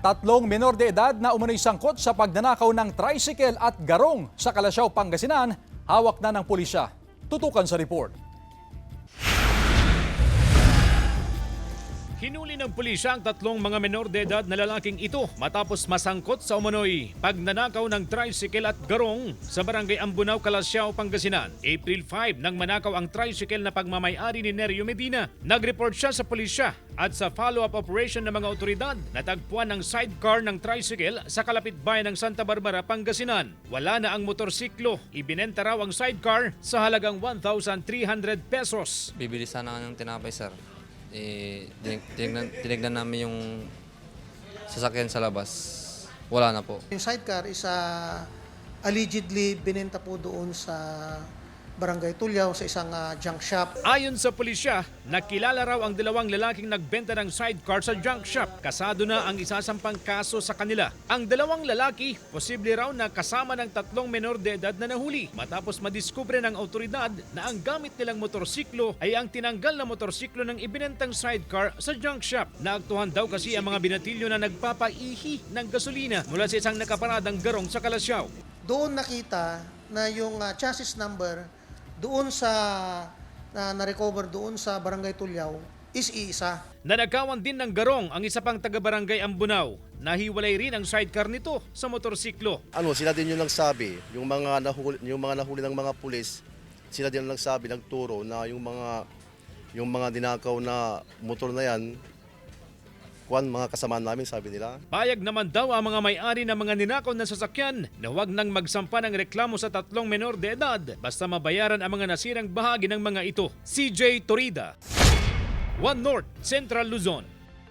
Tatlong menor de edad na umano'y sangkot sa pagnanakaw ng tricycle at garong sa Calasiao, Pangasinan, hawak na ng pulisya. Tutukan sa report. Hinuli ng pulisya ang tatlong mga menor de edad na lalaking ito matapos masangkot sa umano'y pagnanakaw ng tricycle at garong sa barangay Ambunaw, Calasiao, Pangasinan. April 5 nang manakaw ang tricycle na pagmamay-ari ni Nerio Medina. Nag-report siya sa pulisya at sa follow-up operation ng mga otoridad, natagpuan ng sidecar ng tricycle sa kalapit bayan ng Santa Barbara, Pangasinan. Wala na ang motorsiklo. Ibinenta raw ang sidecar sa halagang 1,300 pesos. Bibili sana ng tinapay, sir. Tinignan namin yung sasakyan sa labas. Wala na po. Yung sidecar is allegedly binenta po doon sa Barangay Tulyao sa isang junk shop. Ayon sa pulisya, nakilala raw ang dalawang lalaking nagbenta ng sidecar sa junk shop. Kasado na ang isasampang kaso sa kanila. Ang dalawang lalaki, posible raw na kasama ng tatlong menor de edad na nahuli matapos madiskubre ng autoridad na ang gamit nilang motorsiklo ay ang tinanggal na motorsiklo ng ibinentang sidecar sa junk shop. Naaktuhan daw kasi ang mga binatilyo na nagpapaihi ng gasolina mula sa isang nakaparadang garong sa Calasiao. Doon nakita na yung chassis number doon sa na-recover doon sa Barangay Tulyao is iisa. Nanakawan din ng garong ang isa pang taga-barangay Ambunaw. Nahiwalay rin ang sidecar nito sa motorsiklo. Sila din yung nagsabi, yung mga nahuli ng mga pulis, sila din ang nagsabi, nagturo na yung mga dinakaw na motor na yan, mga kasamaan namin, sabi nila. Payag naman daw ang mga may-ari ng mga ninakaw na sasakyan na huwag nang magsampa ng reklamo sa tatlong menor de edad basta mabayaran ang mga nasirang bahagi ng mga ito. CJ Torida, One North, Central Luzon.